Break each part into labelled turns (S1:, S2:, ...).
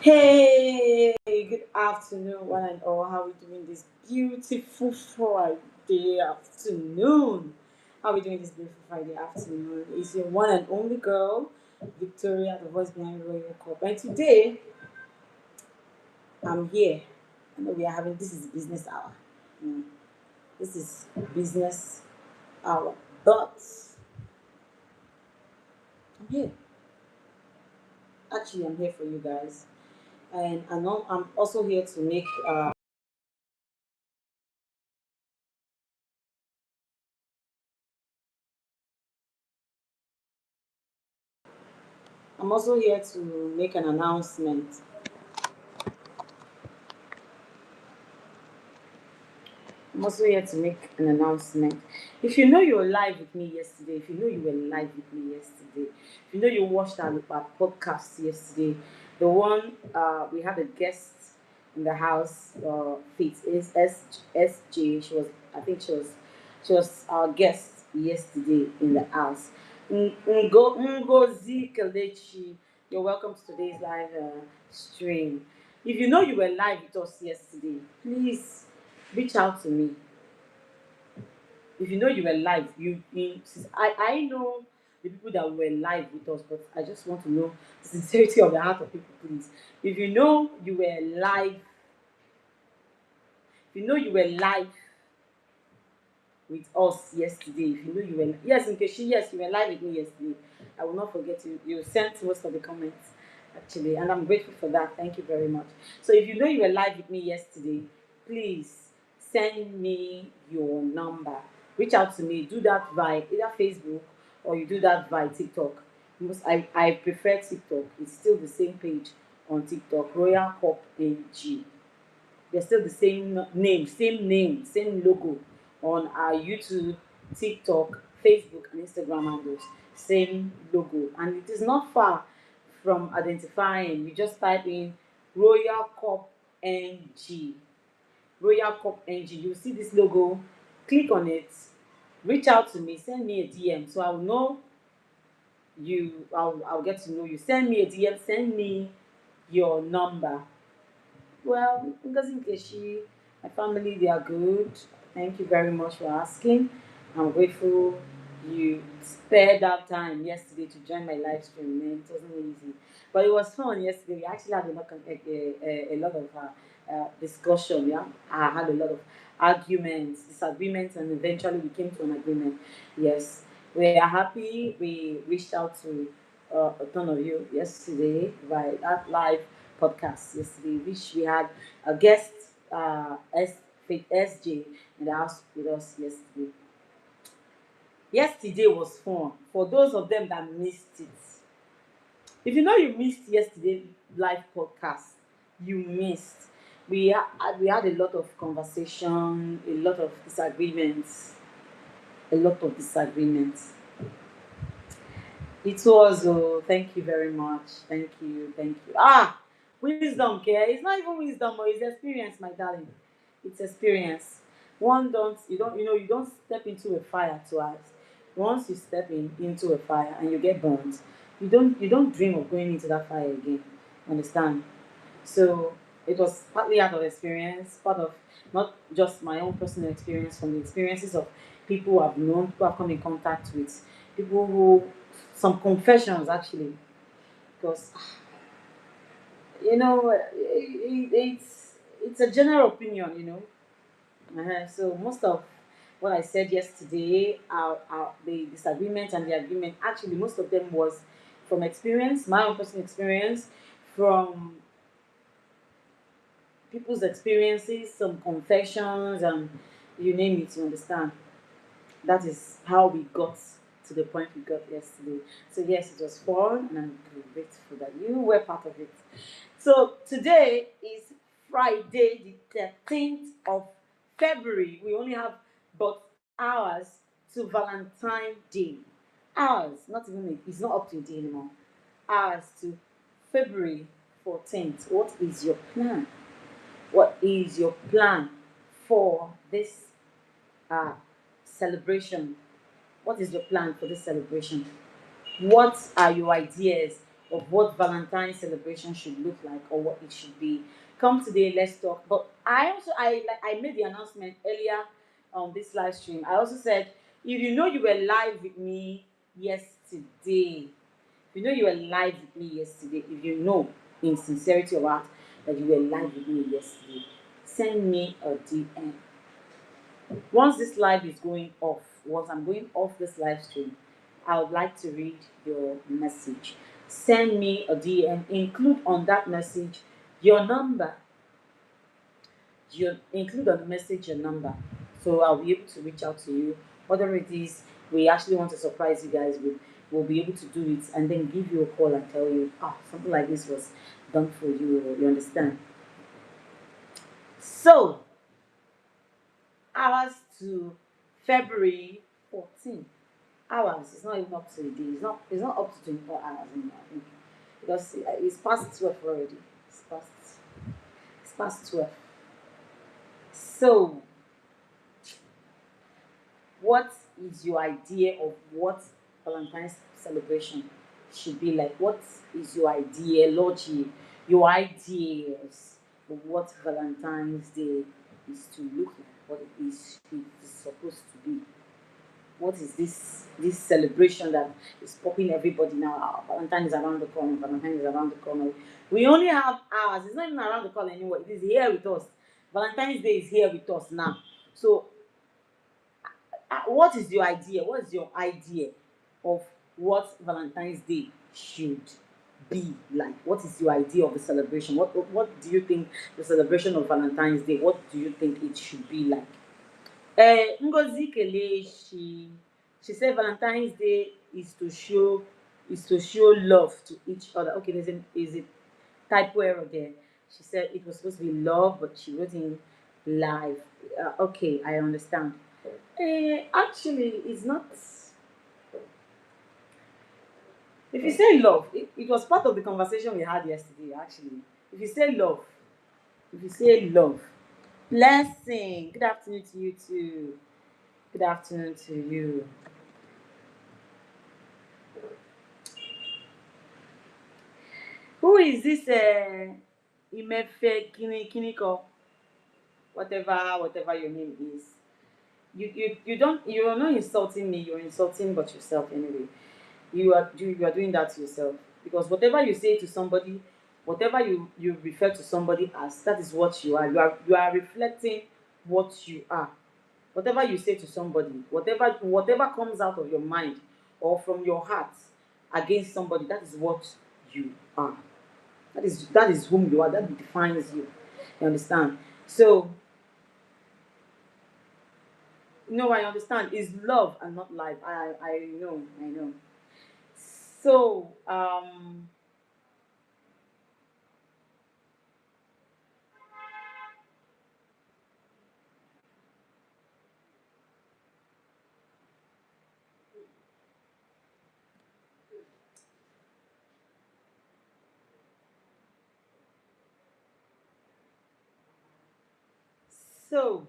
S1: Hey, good afternoon, one and all. How are we doing this beautiful Friday afternoon? How are we doing this beautiful Friday afternoon? It's your one and only girl, Victoria, the voice behind Royalcupng. And today, I'm here. I know we are having this is business hour. Mm, This is business hour, but I'm here. Actually, I'm here for you guys, and I know I'm also here to make. I'm also here to make an announcement. I'm also here to make an announcement. If you know you were live with me yesterday, if you know you were live with me yesterday, if you know you watched our podcast yesterday, the one we had a guest in the house, Faith is SJ. I think she was our guest yesterday in the house. Ngozi Kelechi, you're welcome to today's live stream. If you know you were live with us yesterday, please reach out to me. If you know you were live, I know the people that were live with us, but I just want to know the sincerity of the heart of people, please. If you know you were live, if you know you were live with us yesterday, if you know you were yes, in case yes, you were live with me yesterday. I will not forget you. You sent most of the comments actually, and I'm grateful for that. Thank you very much. So if you know you were live with me yesterday, please send me your number. Reach out to me. Do that via either Facebook or you do that via TikTok. I prefer TikTok. It's still the same page on TikTok. Royalcupng. They're still the same name, same logo on our YouTube, TikTok, Facebook, and Instagram handles. Same logo. And it is not far from identifying. You just type in Royal Cup NG. Royal Cup NG. You'll see this logo. Click on it. Reach out to me. Send me a DM. So I'll know you. I'll get to know you. Send me a DM. Send me your number. Well, Ngozi Nkechi, my family, they are good. Thank you very much for asking. I'm grateful you spared that time yesterday to join my live stream. Man, it wasn't easy, but it was fun yesterday. We actually had a lot of discussion. Yeah, I had a lot of arguments, disagreements, and eventually we came to an agreement. Yes, we are happy. We reached out to a ton of you yesterday by that live podcast yesterday, which we had a guest, Faith SJ, in the house with us yesterday. Yesterday was fun for those of them that missed it. If you know you missed yesterday live podcast, you missed. We had a lot of conversation, a lot of disagreements, a lot of disagreements. It was, oh, thank you very much. Thank you, thank you. Wisdom, care. It's not even wisdom, but it's experience, my darling. It's experience. You don't step into a fire twice. Once you step into a fire and you get burnt, you don't dream of going into that fire again. Understand? So it was partly out of experience, part of not just my own personal experience, from the experiences of people I've known, people I've come in contact with, people who, some confessions actually, because it's a general opinion, So most of what I said yesterday, the disagreement and the agreement, actually most of them was from experience, my own personal experience, from people's experiences, some confessions, and you name it, you understand. That is how we got to the point we got yesterday. So yes, it was fun, and I'm grateful that you were part of it. So today is Friday, the 13th of February. We only have but hours to Valentine Day. Hours, not even it's not up to a day anymore. Hours to February 14th. What is your plan? What is your plan for this uh, celebration? What is your plan for this celebration? What are your ideas of what Valentine's celebration should look like or what it should be. Come today, let's talk. But I made the announcement earlier on this live stream. I also said, if you know you were live with me yesterday, if you know you were live with me yesterday, if you know in sincerity of heart that you were live with me yesterday, send me a DM. Once this live is going off, once I'm going off this live stream, I would like to read your message. Send me a DM. Include on that message your number. You include on the message your number, so I'll be able to reach out to you. Whatever it is we actually want to surprise you guys with, we'll be able to do it and then give you a call and tell you, something like this was done for you. You understand? So, hours to February 14th. Hours. It's not even up to a day. It's not up to 24 hours anymore, I think. Because it's past 12 already. It's past 12. So, what is your idea of what Valentine's celebration should be like? What is your ideology, your ideas of what Valentine's Day is to look like, what it is supposed to be? What is this celebration that is popping everybody now? Valentine is around the corner. Valentine is around the corner. We only have hours. It's not even around the corner anymore. It is here with us. Valentine's Day is here with us now. So, what is your idea? What is your idea of what Valentine's Day should be like? What is your idea of the celebration? What do you think the celebration of Valentine's Day? What do you think it should be like? Ngozi Kele, she said Valentine's Day is to show love to each other. Okay, is a typo error there. She said it was supposed to be love, but she wrote in live. Okay, I understand. Actually, it's not. If you say love, it was part of the conversation we had yesterday. Actually, if you say love, if you say love, blessing. Good afternoon to you too. Good afternoon to you. Who is this? Imefe Kiniko, whatever your name is. You're not insulting me. You're insulting but yourself anyway. You are doing that to yourself, because whatever you say to somebody, whatever you refer to somebody as, that is what you are. You are reflecting what you are. Whatever you say to somebody, whatever comes out of your mind or from your heart against somebody, that is what you are. That is whom you are. That defines you. You understand? So, no, I understand. It's love and not life. I know. So, so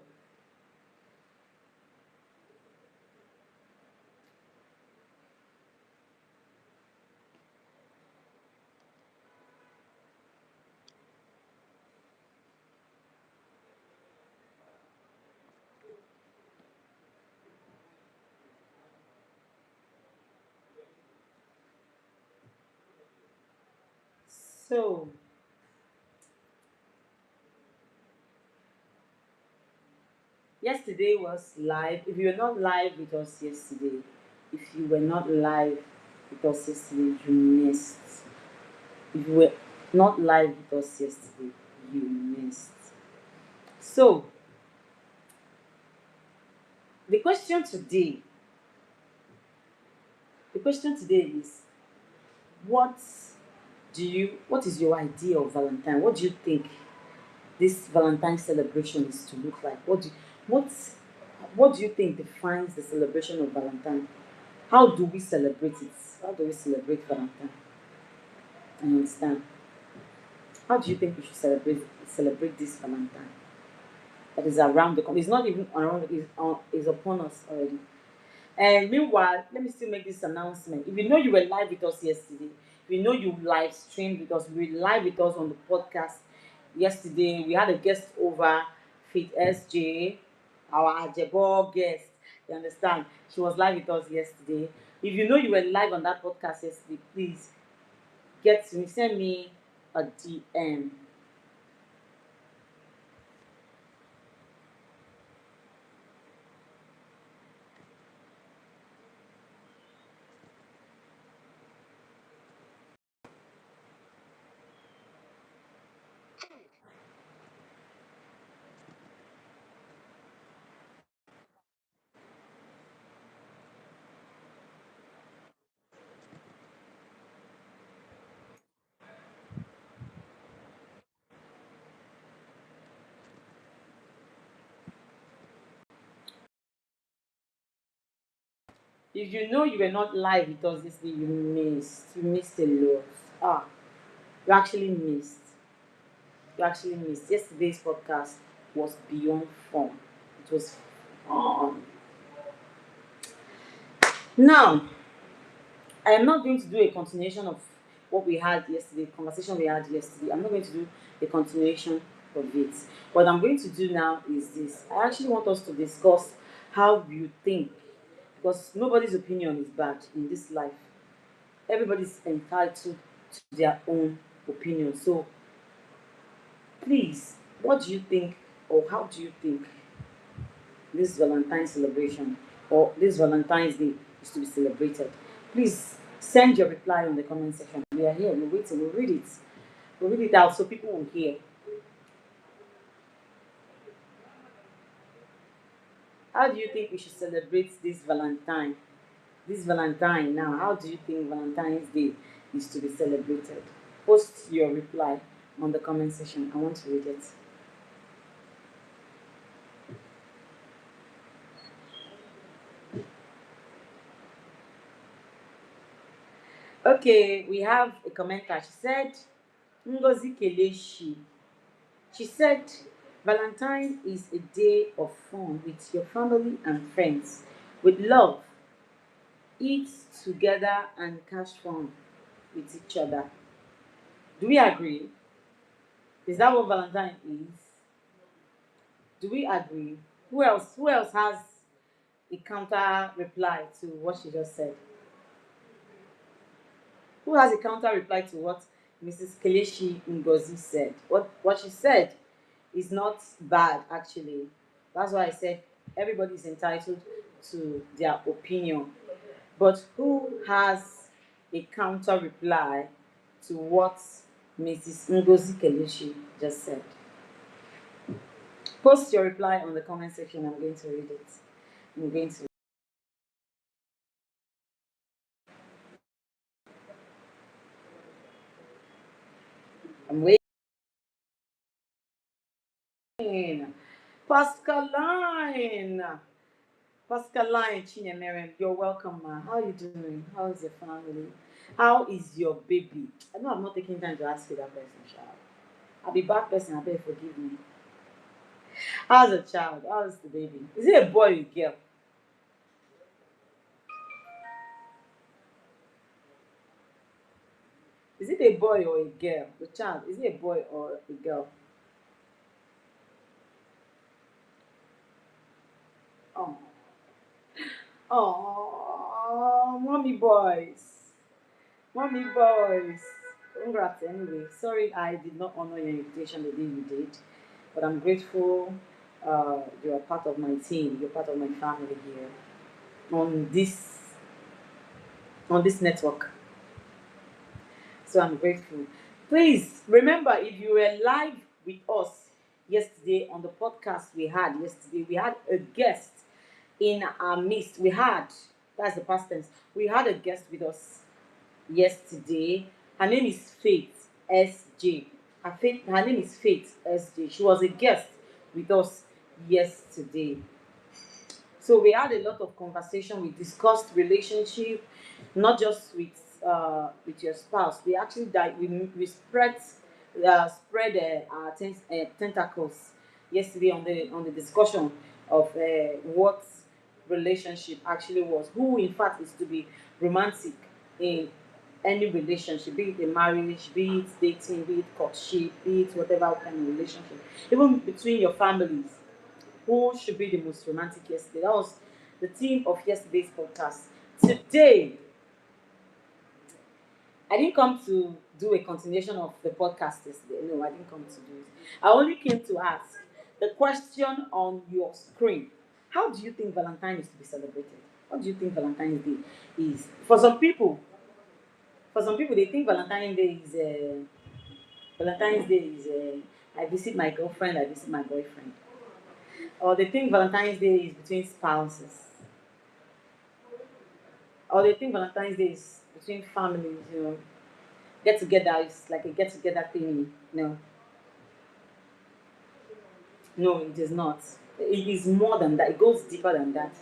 S1: So, yesterday was live. If you were not live with us yesterday, if you were not live with us yesterday, you missed. If you were not live with us yesterday, you missed. So, the question today, the question today is, what what is your idea of Valentine? What do you think this Valentine celebration is to look like? What what do you think defines the celebration of Valentine? How do we celebrate it? How do we celebrate Valentine? I understand. How do you think we should celebrate this Valentine that is around the corner? It's not even around. It's upon us already. And meanwhile, let me still make this announcement. If you know you were live with us yesterday, We know you live streamed because we live with us on the podcast yesterday. We had a guest over, Fit SJ, our Ajebo guest. You understand? She was live with us yesterday. If you know you were live on that podcast yesterday, please get to me, send me a DM. If you know you were not live with us this week, you missed. You missed a lot. Ah, you actually missed. You actually missed. Yesterday's podcast was beyond fun. It was fun. Now, I am not going to do a continuation of what we had yesterday, conversation we had yesterday. I'm not going to do a continuation of it. What I'm going to do now is this. I actually want us to discuss how you think, because nobody's opinion is bad in this life. Everybody's entitled to their own opinion. So please, what do you think, or how do you think this Valentine's celebration or this Valentine's Day is to be celebrated? Please send your reply on the comment section. We are here, we're waiting, we'll read it. We'll read it out so people will hear. How do you think we should celebrate this Valentine? This Valentine now, how do you think Valentine's Day is to be celebrated? Post your reply on the comment section. I want to read it. Okay, we have a commenter. She said, Ngozi Keleshi. She said, Valentine is a day of fun with your family and friends. With love, eat together and catch fun with each other. Do we agree? Is that what Valentine is? Do we agree? Who else has a counter reply to what she just said? Who has a counter reply to what Mrs. Kelechi Ngozi said? What she said is not bad, actually. That's why I said everybody is entitled to their opinion. But who has a counter reply to what Mrs. Ngozi Kelechi just said? Post your reply on the comment section. I'm going to read it. I'm going to. I'm waiting. Pascaline. Pascaline Chinyemere, you're welcome, ma. How are you doing? How is your family? How is your baby? I know I'm not taking time to ask you that question, child. I'll be bad person, I beg forgive me. How's the child? How's the baby? Is it a boy or a girl? Is it a boy or a girl? The child, is it a boy or a girl? Oh, oh, mommy boys. Mommy boys. Congrats anyway. Sorry I did not honor your invitation the day you did, but I'm grateful you're part of my team. You're part of my family here on this network. So I'm grateful. Please remember, if you were live with us yesterday on the podcast we had a guest in our midst. That's the past tense. We had a guest with us yesterday. Her name is Faith SJ. Her name is Faith SJ. She was a guest with us yesterday. So we had a lot of conversation. We discussed relationship, not just with your spouse. We actually we spread our tentacles yesterday on the discussion of what relationship actually was. Who in fact is to be romantic in any relationship, be it a marriage, be it dating, be it courtship, be it whatever kind of relationship, even between your families, who should be the most romantic yesterday? That was the theme of yesterday's podcast. Today, I didn't come to do a continuation of the podcast yesterday. No, I didn't come to do it. I only came to ask the question on your screen. How do you think Valentine is to be celebrated? What do you think Valentine's Day is? For some people, they think Valentine's Day is I visit my girlfriend, I visit my boyfriend, or they think Valentine's Day is between spouses, or they think Valentine's Day is between families. Get together is like a get together thing. No, no, it is not. It is more than that. It goes deeper than that.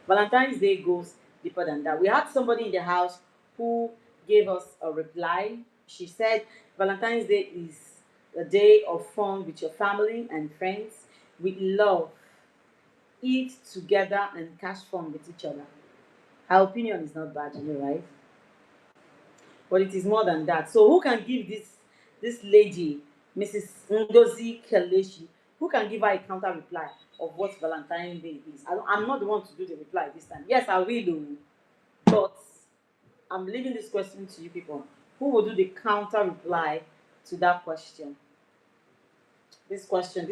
S1: Valentine's Day goes deeper than that. We had somebody in the house who gave us a reply. She said Valentine's Day is a day of fun with your family and friends, with love, eat together and catch fun with each other. Her opinion is not bad, right? But it is more than that. So who can give this lady, Mrs. Ngozi Kelechi, who can give her a counter reply of what Valentine's Day is? I'm not the one to do the reply this time. Yes, I will do, but I'm leaving this question to you people. Who will do the counter reply to that question? This question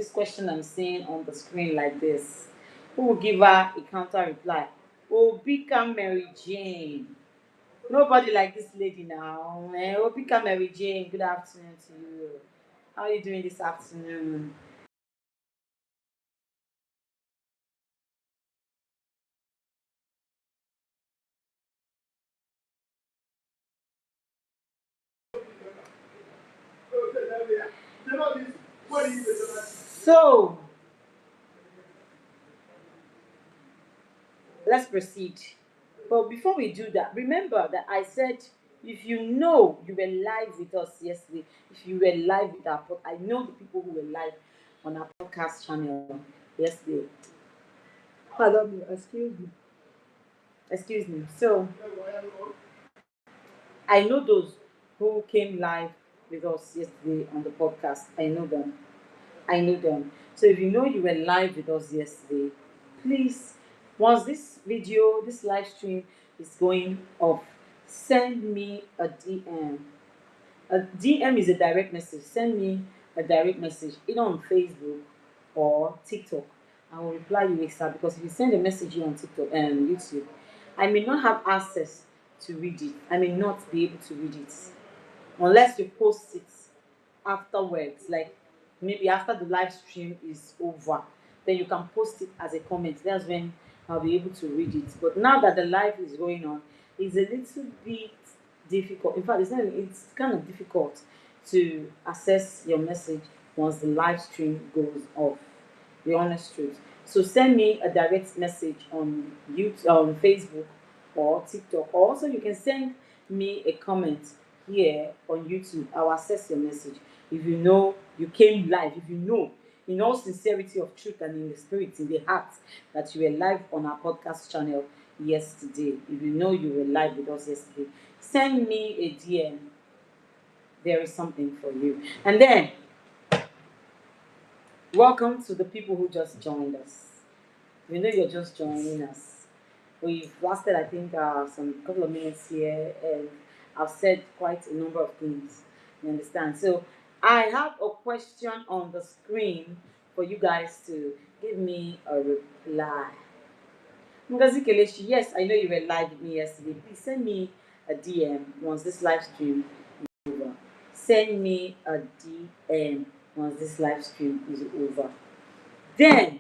S1: I'm seeing on the screen like this. Who will give her a counter reply? Obika Mary Jane. Nobody like this lady now. Obika Mary Jane, good afternoon to you. How are you doing this afternoon? So let's proceed. But before we do that, remember that I said if you were live with us yesterday, if you were live with I know the people who were live on our podcast channel yesterday. Pardon me, excuse me. So I know those who came live with us yesterday on the podcast. I know them. I know them. So if you know you were live with us yesterday, please, once this video, this live stream is going off, send me a DM. A DM is a direct message. Send me a direct message either on Facebook or TikTok. I will reply you ASAP, because if you send a message here on TikTok and YouTube, I may not have access to read it. I may not be able to read it unless you post it afterwards, like maybe after the live stream is over, then you can post it as a comment. That's when I'll be able to read it. But now that the live is going on, it's a little bit difficult. In fact, it's kind of difficult to access your message once the live stream goes off. The honest truth. So send me a direct message on YouTube, on Facebook or TikTok. Or also you can send me a comment here on YouTube. I'll access your message. If you know you came live, if you know in all sincerity of truth and in the spirit, in the heart, that you were live on our podcast channel yesterday. If you know you were live with us yesterday, send me a DM. There is something for you. And then welcome to the people who just joined us. We know you're just joining us. We've lasted, I think, some couple of minutes here, and I've said quite a number of things. You understand? So I have a question on the screen for you guys to give me a reply. Ngozi Kelechi, yes, I know you were live with me yesterday. Please send me a DM once this live stream is over. Send me a DM once this live stream is over. Then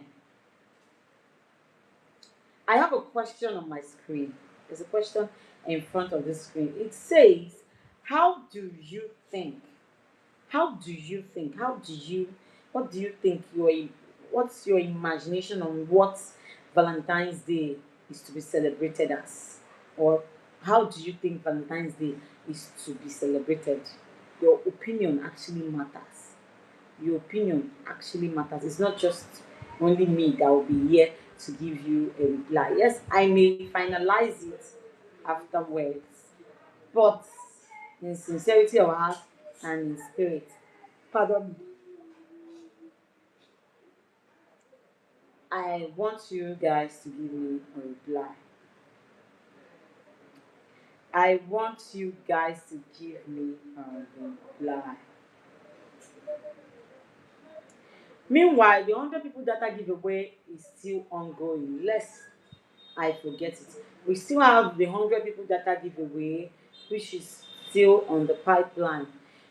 S1: I have a question on my screen. There's a question in front of the screen. It says, how do you think? How do you think? What do you think what's your imagination on what Valentine's Day is to be celebrated as? Or how do you think Valentine's Day is to be celebrated? Your opinion actually matters. Your opinion actually matters. It's not just only me that will be here to give you a reply. Yes, I may finalize it afterwards, but in sincerity of heart and in spirit. Pardon me. I want you guys to give me a reply. I want you guys to give me a reply. Meanwhile, the 100 people data giveaway is still ongoing. Lest I forget it. We still have the 100 people data giveaway, which is still on the pipeline.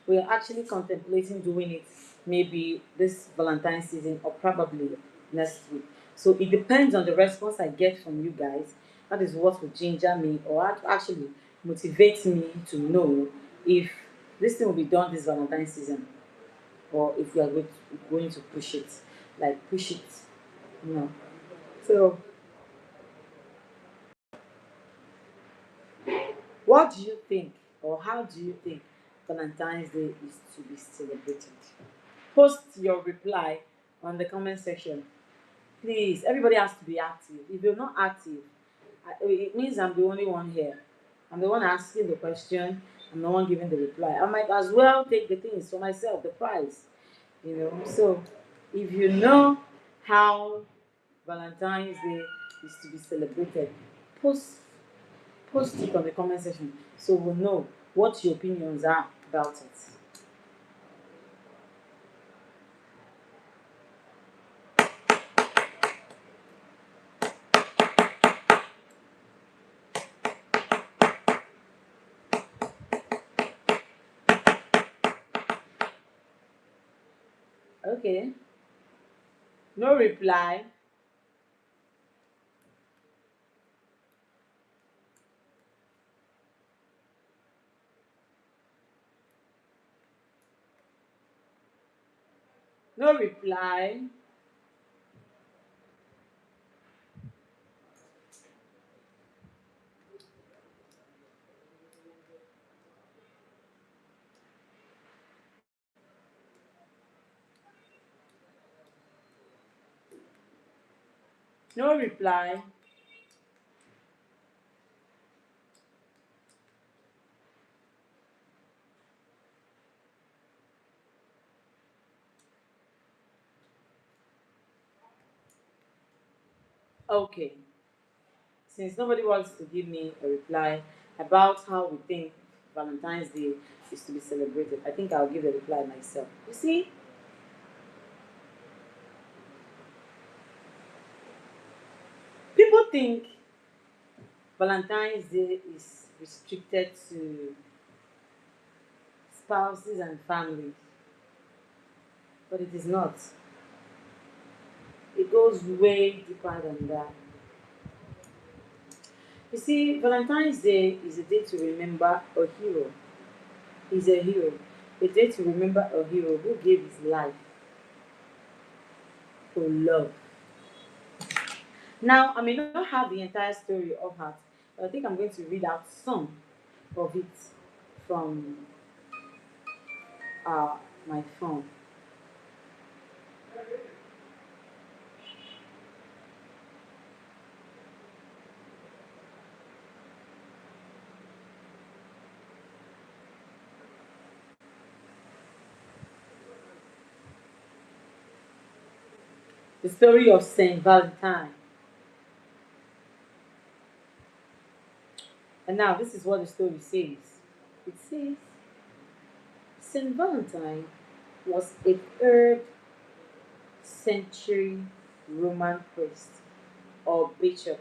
S1: We are actually contemplating doing it maybe this Valentine's season or probably next week. So it depends on the response I get from you guys. That is what will ginger me or actually motivate me to know if this thing will be done this Valentine's season or if we are going to push it. Like push it, you know. So what do you think, or how do you think Valentine's Day is to be celebrated? Post your reply on the comment section. Please, everybody has to be active. If you're not active, it means I'm the only one here. I'm the one asking the question. I'm the one giving the reply. I might as well take the things for myself, the prize. So if you know how Valentine's Day is to be celebrated, post post it on the comment section so we'll know what your opinions are about it. Okay. No reply. No reply. No reply. Okay. Since nobody wants to give me a reply about how we think Valentine's Day is to be celebrated, I think I'll give the reply myself. You see, people think Valentine's Day is restricted to spouses and families, but it is not. It goes way deeper than that. You see, Valentine's Day is a day to remember a hero. He's a hero. A day to remember a hero who gave his life for love. Now, I may not have the entire story of heart, but I think I'm going to read out some of it from uh, my phone. The story of Saint Valentine. And now, this is what the story says. It says Saint Valentine was a third century Roman priest or bishop.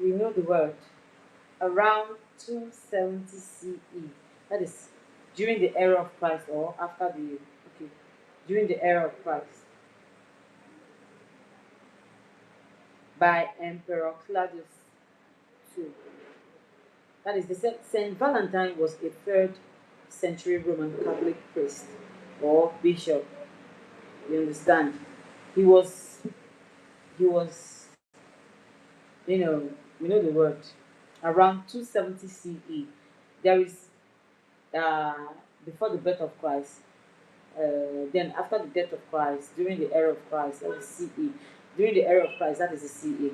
S1: We know the word. Around 270 CE. That is during the era of Christ or after the okay, during the era of Christ by Emperor Claudius II. That is, the Saint Valentine was a third century Roman Catholic priest or bishop. You understand? He was he was you know we know the word around 270 CE. There is uh, before the birth of Christ. Then after the death of Christ, during the era of Christ, that is CE. During the era of Christ, that is the CE.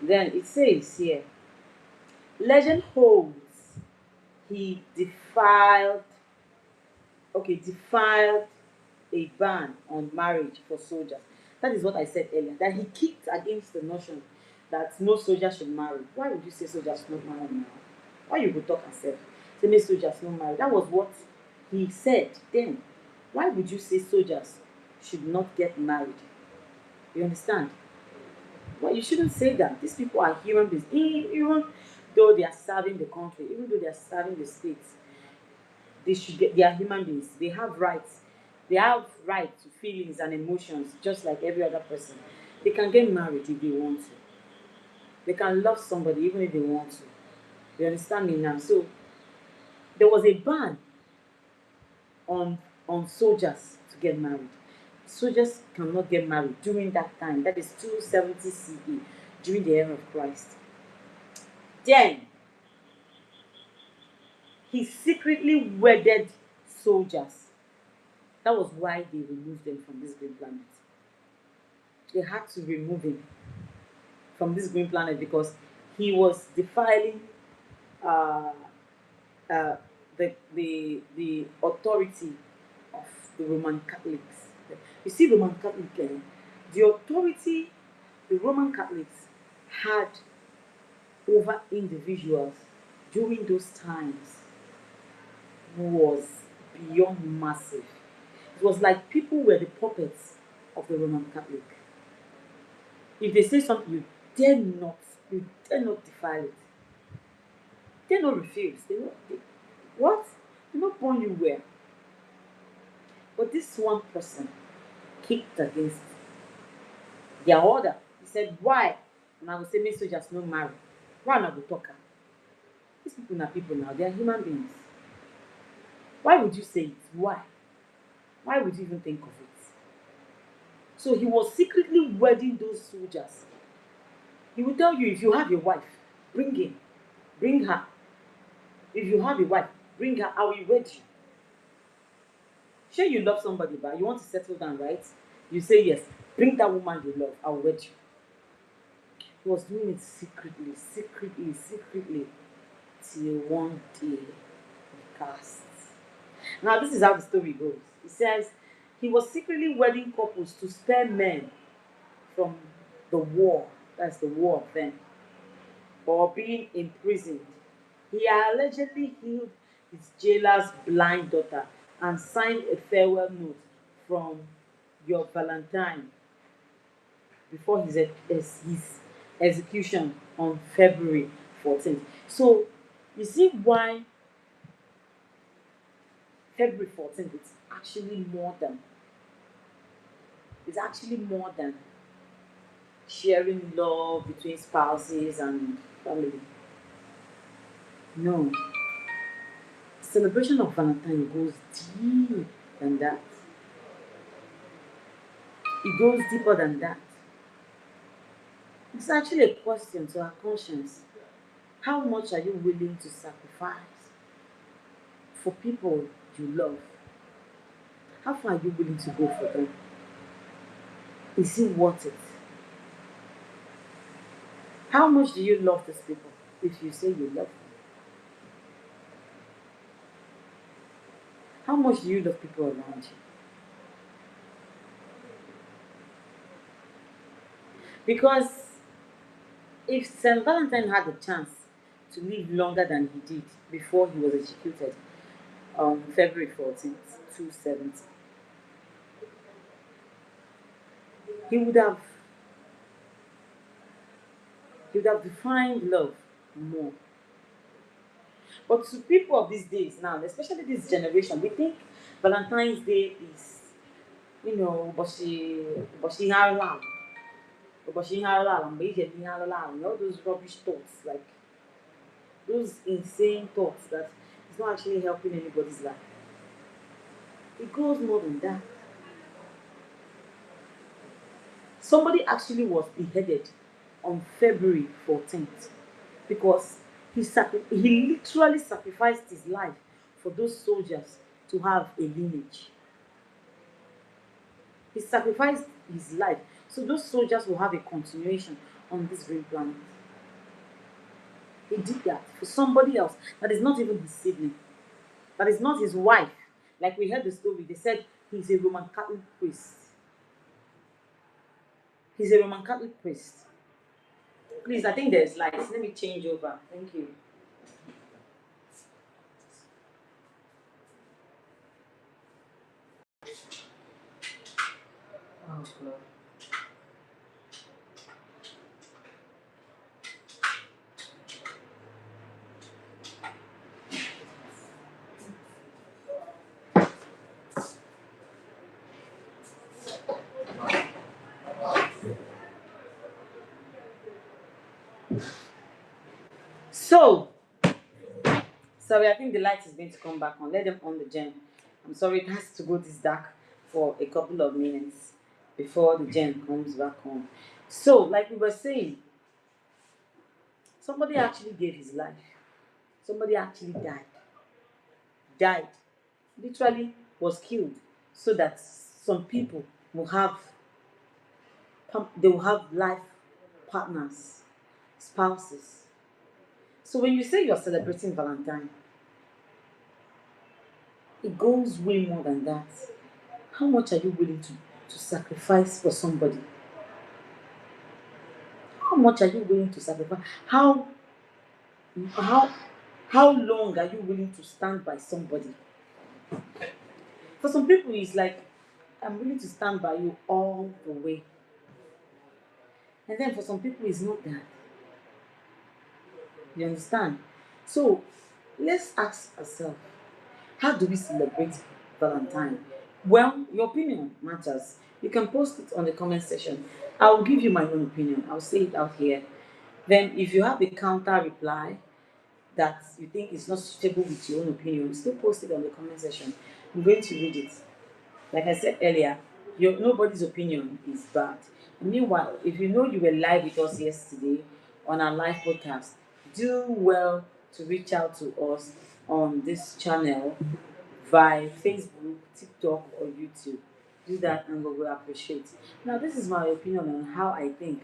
S1: Then it says here, Legend holds he defiled a ban on marriage for soldiers. That is what I said earlier. That he kicked against the notion that no soldier should marry. Why would you say soldiers should not marry now? Why you go talk and say no soldiers not marry? That was what he said then. Why would you say soldiers should not get married? You understand? Well, you shouldn't say that. These people are human beings. Even though they are serving the country, even though they are serving the states, they are human beings. They have rights. They have right to feelings and emotions just like every other person. They can get married if they want to. They can love somebody even if they want to. You understand me now? So there was a ban on soldiers to get married. Soldiers cannot get married during that time. That is 270 CE, during the era of Christ. Then he secretly wedded soldiers. That was why they removed them from this green planet. They had to remove him from this green planet because he was defiling uh, uh, the authority of the Roman Catholics. You see, Roman Catholic, the authority the Roman Catholics had over individuals during those times was beyond massive. It was like people were the puppets of the Roman Catholic. If they say something, dare not, you dare not defile it. They not refuse. What? They not born you well. But this one person kicked against their order. He said, why? And I will say, make soldiers no marry. Why not the talker? These people are people now. They are human beings. Why would you say it? Why? Why would you even think of it? So he was secretly wedding those soldiers. He will tell you, if you have a wife, bring him, bring her. If you have a wife, bring her, I will wed you. Sure, you love somebody, but you want to settle down, right? You say yes, bring that woman you love, I will wed you. He was doing it secretly, secretly, secretly, till one day he passed. Now, this is how the story goes. It says he was secretly wedding couples to spare men from the war. That's the war of them. Or being imprisoned. He allegedly healed his jailer's blind daughter and signed a farewell note from your Valentine before his execution on February 14th. So, you see why February 14th is actually more than sharing love between spouses and family. No. Celebration of Valentine goes deep than that. It goes deeper than that. It's actually a question to our conscience. How much are you willing to sacrifice for people you love? How far are you willing to go for them? Is it worth it? How much do you love these people if you say you love them? How much do you love people around you? Because if St. Valentine had the chance to live longer than he did before he was executed on February 14th, 270, he would have defined love more. But to people of these days now, especially this generation, we think Valentine's Day is, all those rubbish thoughts, like those insane thoughts that is not actually helping anybody's life. It goes more than that. Somebody actually was beheaded on February 14th because he literally sacrificed his life for those soldiers to have a lineage. He sacrificed his life so those soldiers will have a continuation on this green planet. He did that for somebody else that is not even his sibling, that is not his wife. Like we heard the story, they said he's a Roman Catholic priest. He's a Roman Catholic priest. Please, I think there's lights. Let me change over. Thank you. Oh, God. So, sorry, I think the light is going to come back on. Let them on the gen. I'm sorry, it has to go this dark for a couple of minutes before the gen comes back on. So, like we were saying, somebody actually gave his life. Somebody actually died. Died. Literally was killed so that some people will have they will have life partners, spouses. So when you say you're celebrating Valentine, it goes way more than that. How much are you willing to sacrifice for somebody? How much are you willing to sacrifice? How how long are you willing to stand by somebody? For some people, it's like, I'm willing to stand by you all the way. And then for some people, it's not that. You understand? So let's ask ourselves, how do we celebrate Valentine? Well, your opinion matters. You can post it on the comment section. I'll give you my own opinion. I'll say it out here. Then, if you have a counter reply that you think is not suitable with your own opinion, still post it on the comment section. I'm going to read it. Like I said earlier, nobody's opinion is bad. Meanwhile, if you know you were live with us yesterday on our live podcast, do well to reach out to us on this channel via Facebook, TikTok, or YouTube. Do that and we will appreciate. Now, this is my opinion on how I think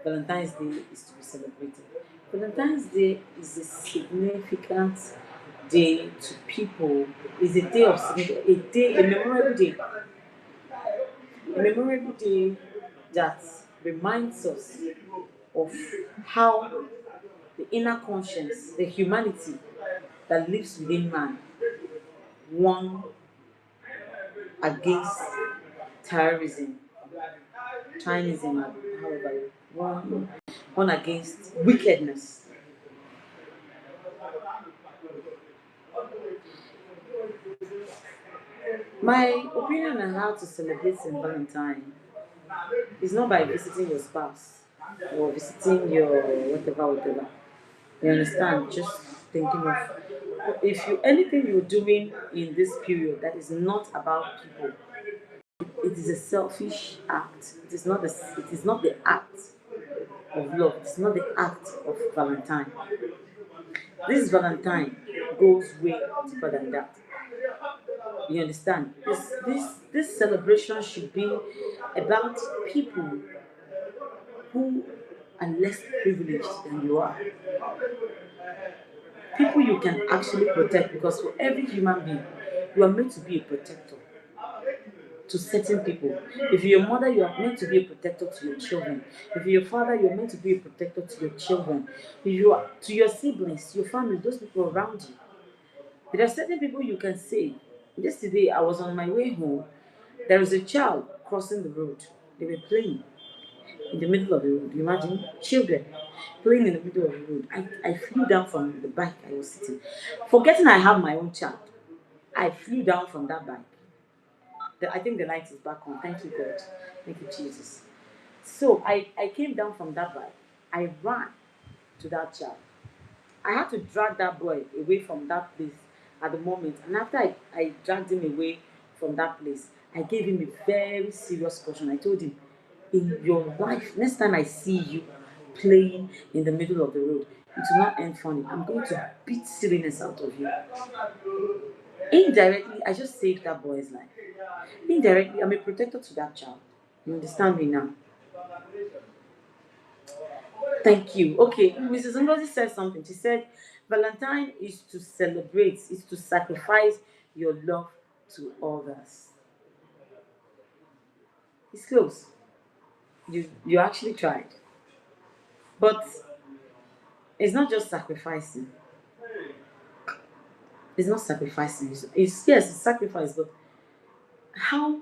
S1: Valentine's Day is to be celebrated. Valentine's Day is a significant day to people. It's a day of a day, a memorable day that reminds us of how the inner conscience, the humanity that lives within man, won against terrorism, Chinism, however, one against wickedness. My opinion on how to celebrate St. Valentine is not by visiting your spouse or visiting your whatever. You understand? Just thinking of, if you anything you're doing in this period that is not about people, it is a selfish act. It is not the act of love. It's not the act of Valentine. This Valentine goes way deeper than that. You understand? This celebration should be about people who are less privileged than you are. People you can actually protect, because for every human being, you are meant to be a protector to certain people. If you're a mother, you are meant to be a protector to your children. If you're a father, you're meant to be a protector to your children. If you are to your siblings, your family, those people around you. There are certain people you can say. Yesterday, I was on my way home. There was a child crossing the road. They were playing in the middle of the road. You imagine children playing in the middle of the road. I flew down from the bike I was sitting. Forgetting I have my own child, I flew down from that bike. I think the light is back on. Thank you, God. Thank you, Jesus. So I came down from that bike. I ran to that child. I had to drag that boy away from that place at the moment. And after I dragged him away from that place, I gave him a very serious caution. I told him, in your life, next time I see you playing in the middle of the road, it will not end funny. I'm going to beat silliness out of you. Indirectly, I just saved that boy's life. Indirectly, I'm a protector to that child. You understand me now? Thank you. Okay, Mrs. Ngozi said something. She said, Valentine is to celebrate, is to sacrifice your love to others. It's close. You actually tried. But it's not just sacrificing. It's not sacrificing. It's yes, it's sacrifice, but how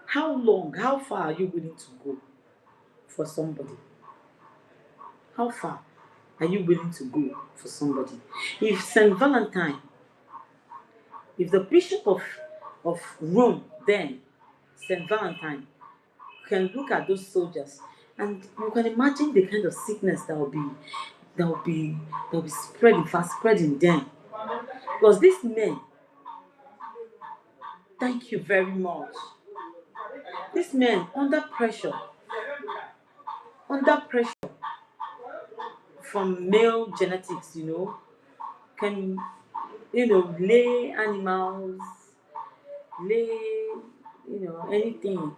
S1: how long, how far are you willing to go for somebody? How far are you willing to go for somebody? If Saint Valentine, if the Bishop of Rome then, Saint Valentine, can look at those soldiers, and you can imagine the kind of sickness that will be that will be spreading fast, spreading them. Because these men, thank you very much. These men under pressure from male genetics, can lay animals, lay anything.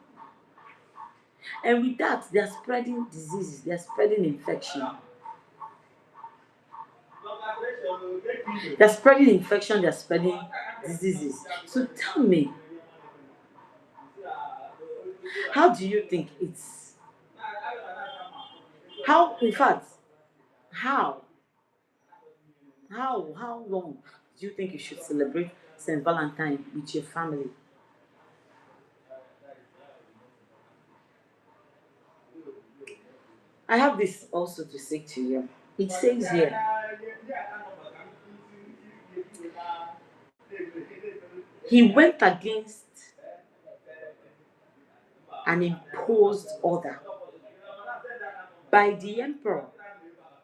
S1: And with that, they are spreading diseases, they are spreading infection. They're spreading infection, they're spreading diseases. So tell me, how do you think it's how in fact how how long do you think you should celebrate St. Valentine with your family? I have this also to say to you. It says here, he went against an imposed order by the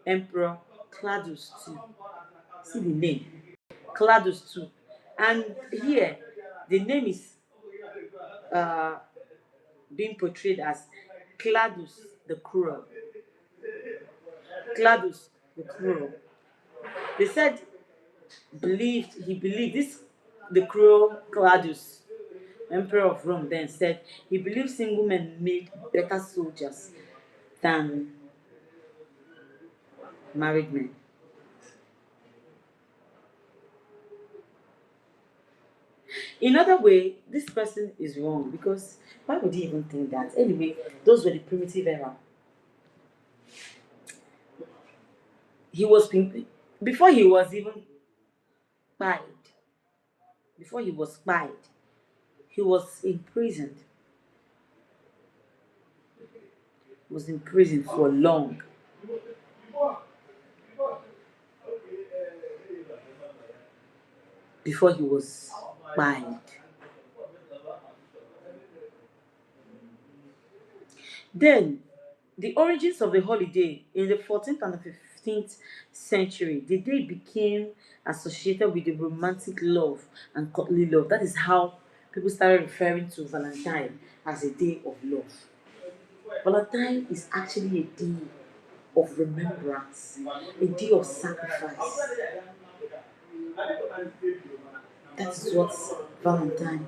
S1: Emperor Claudius II. See the name, Claudius II. And here, the name is uh, being portrayed as Claudius the Cruel. Claudius the Cruel. They said he believed this the cruel Claudius, Emperor of Rome, then said he believed single men made better soldiers than married men. In other way, this person is wrong because why would he even think that? Anyway, those were the primitive era. He was before he was even spied. Before he was spied, he was imprisoned. He was in prison for long before he was spied. Then, the origins of the holiday in the 14th and the 15th century, the day became associated with the romantic love and courtly love. That is how people started referring to Valentine as a day of love. Valentine is actually a day of remembrance, a day of sacrifice. That is what Valentine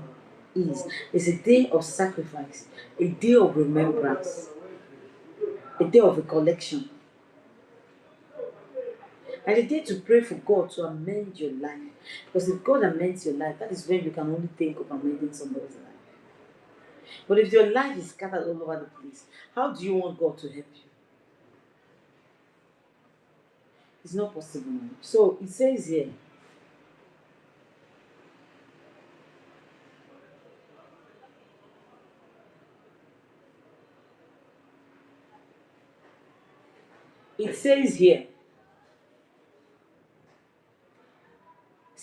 S1: is. It's a day of sacrifice, a day of remembrance, a day of recollection, and a day to pray for God to amend your life. Because if God amends your life, that is when you can only think of amending somebody's life. But if your life is scattered all over the place, how do you want God to help you? It's not possible. So it says here, it says here,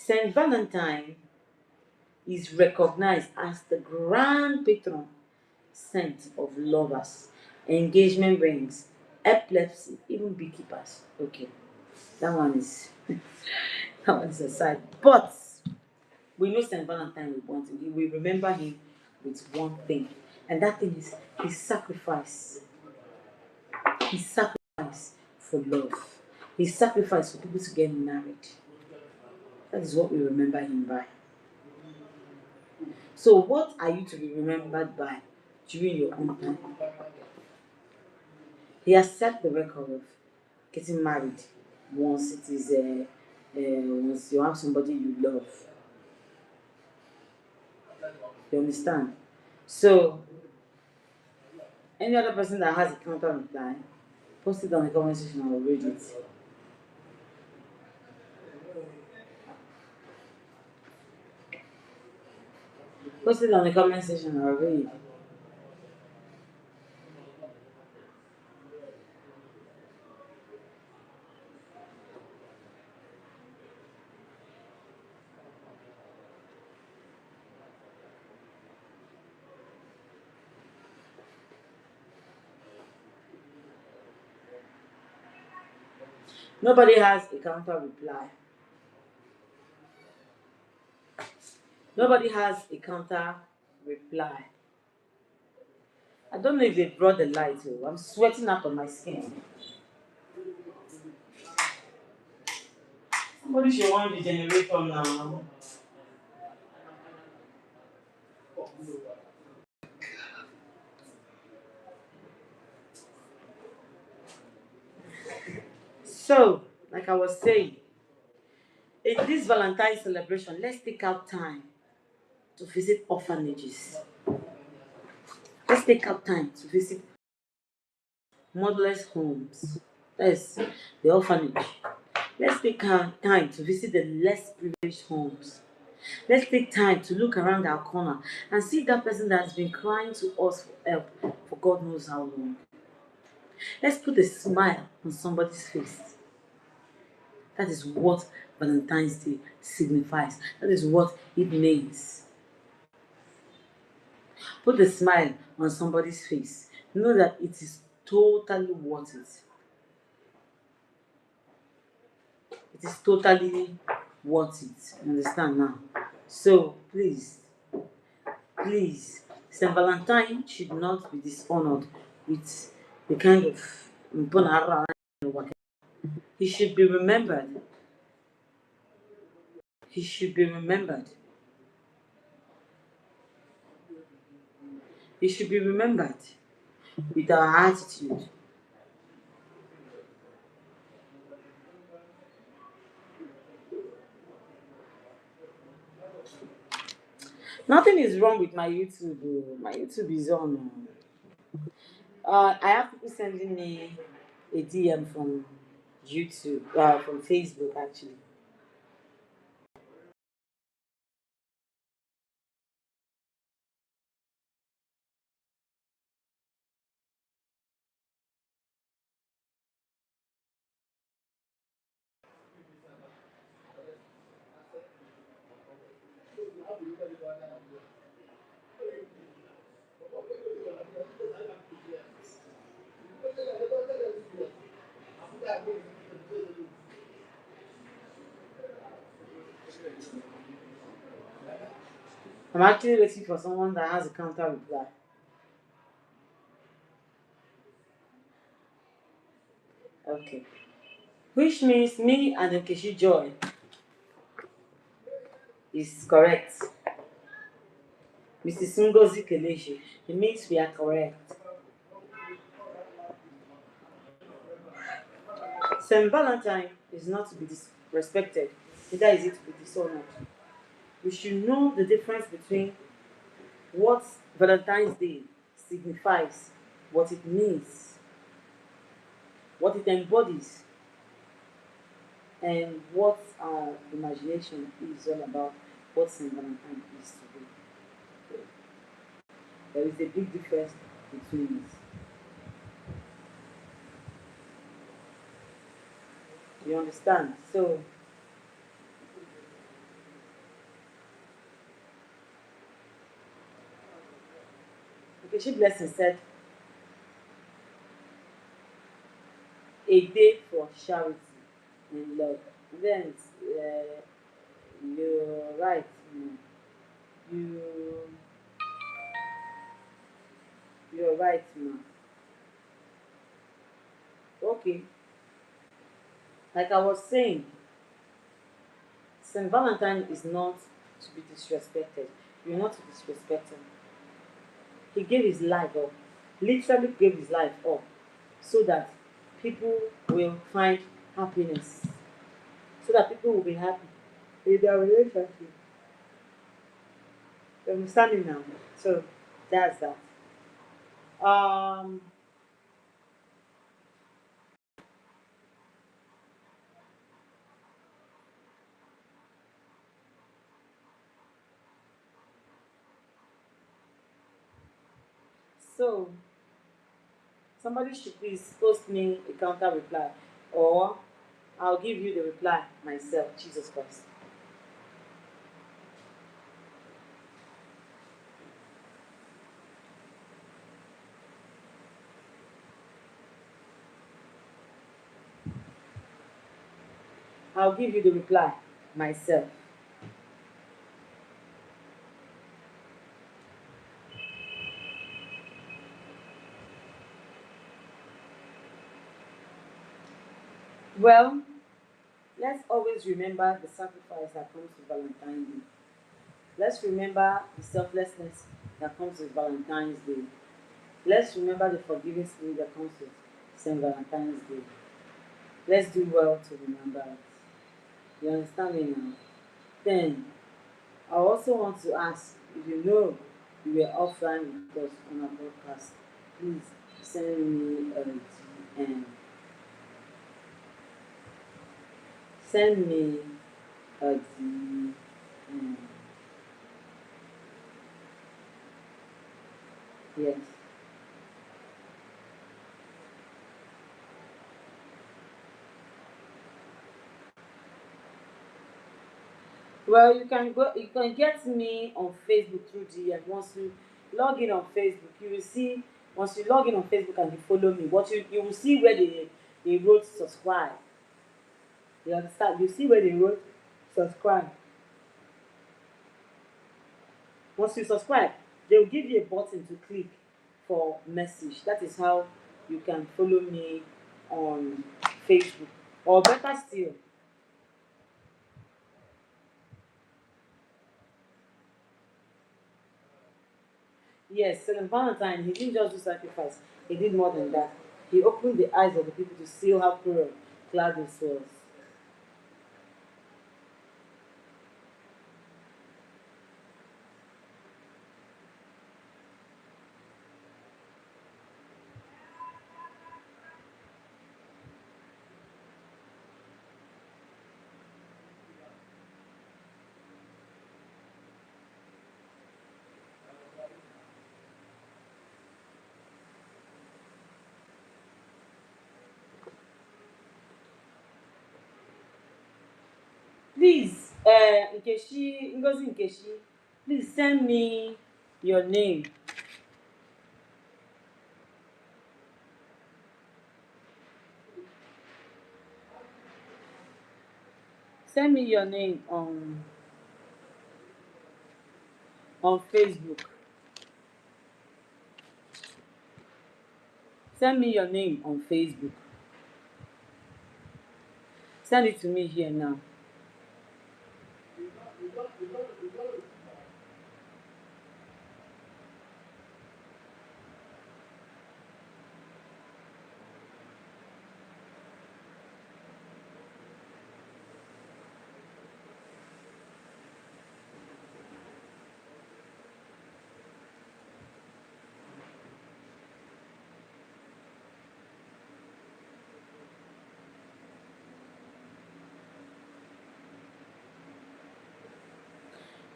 S1: Saint Valentine is recognized as the grand patron saint of lovers, engagement rings, epilepsy, even beekeepers. Okay, that one is that one is aside. But we know Saint Valentine will want him. We remember him with one thing, and that thing is his sacrifice. His sacrifice for love. His sacrifice for people to get married. That is what we remember him by. So, what are you to be remembered by during your own time? He has set the record of getting married once it is once you have somebody you love. You understand? So any other person that has a counter reply, post it on the comment section. I will read it. Post it on the comment section. I will read. Nobody has a counter reply. Nobody has a counter reply. I don't know if they brought the light. Oh. I'm sweating out on my skin. Somebody should want the generator now. So, like I was saying, in this Valentine's celebration, let's take out time to visit orphanages. Let's take out time to visit motherless homes. That's the orphanage. Let's take out time to visit the less privileged homes. Let's take time to look around our corner and see that person that has been crying to us for help for God knows how long. Let's put a smile on somebody's face. That is what Valentine's Day signifies. That is what it means. Put a smile on somebody's face. Know that it is totally worth it. It is totally worth it. You understand now? So please, Saint Valentine should not be dishonored with the kind of mponara. He should be remembered. He should be remembered. He should be remembered with our attitude. Nothing is wrong with my YouTube. Oh. My YouTube is on. I have people sending me a DM from YouTube, from Facebook actually. I'm actually waiting for someone that has a counter reply. Okay. Which means me and Nkechi Joy is correct. Mrs. Ngozi Kelechi, it means we are correct. Saint Valentine is not to be disrespected, neither is it to be dishonored. We should know the difference between what Valentine's Day signifies, what it means, what it embodies, and what our imagination is all about what Saint Valentine is today. There is a big difference between it. You understand? So, Nkechi Blessing said, a day for charity and love. Then you're right. You you're right, ma. Okay. Like I was saying, Saint Valentine is not to be disrespected. You're not to disrespect him. He gave his life up. Literally gave his life up so that people will find happiness, so that people will be happy in their relationship. You understand me now? So that's that. Um, so somebody should please post me a counter reply, or I'll give you the reply myself. Jesus Christ. I'll give you the reply myself. Well, let's always remember the sacrifice that comes with Valentine's Day. Let's remember the selflessness that comes with Valentine's Day. Let's remember the forgiving spirit that comes with St. Valentine's Day. Let's do well to remember it. You understand me now? Then, I also want to ask, if you know you were offline with us on our podcast, please send me a DM. Send me a DM. Yes. Well, you can go. You can get me on Facebook through DM. Once you log in on Facebook, you will see. Once you log in on Facebook and you follow me, what you will see where they wrote subscribe. You understand? You see where they wrote subscribe. Once you subscribe, they will give you a button to click for message. That is how you can follow me on Facebook. Or better still, yes, Saint Valentine, he didn't just do sacrifice, he did more than that. He opened the eyes of the people to see how cruel Claudius was. Please, Nkechi, Ngozi Nkechi, please send me your name. Send me your name on Facebook. Send me your name on Facebook. Send it to me here now.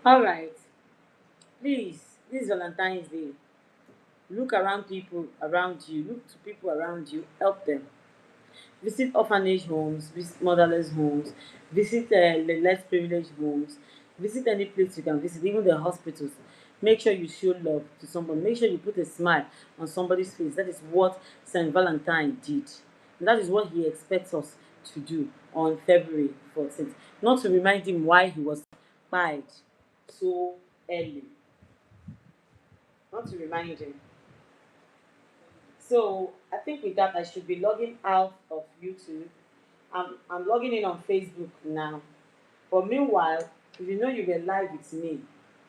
S1: All right. Please, this Valentine's Day, look around people around you. Look to people around you. Help them. Visit orphanage homes, visit motherless homes, visit the less privileged homes, visit any place you can visit, even the hospitals. Make sure you show love to someone. Make sure you put a smile on somebody's face. That is what Saint Valentine did. And that is what he expects us to do on February 14th. Not to remind him why he was fired so early. Not to remind him. So I think with that, I should be logging out of YouTube. I'm logging in on Facebook now. But meanwhile, if you know you were live with me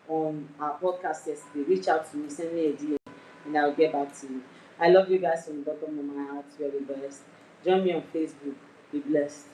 S1: on our podcast yesterday, reach out to me, send me a DM, and I'll get back to you. I love you guys from the bottom of my heart. You're the best. Join me on Facebook. Be blessed.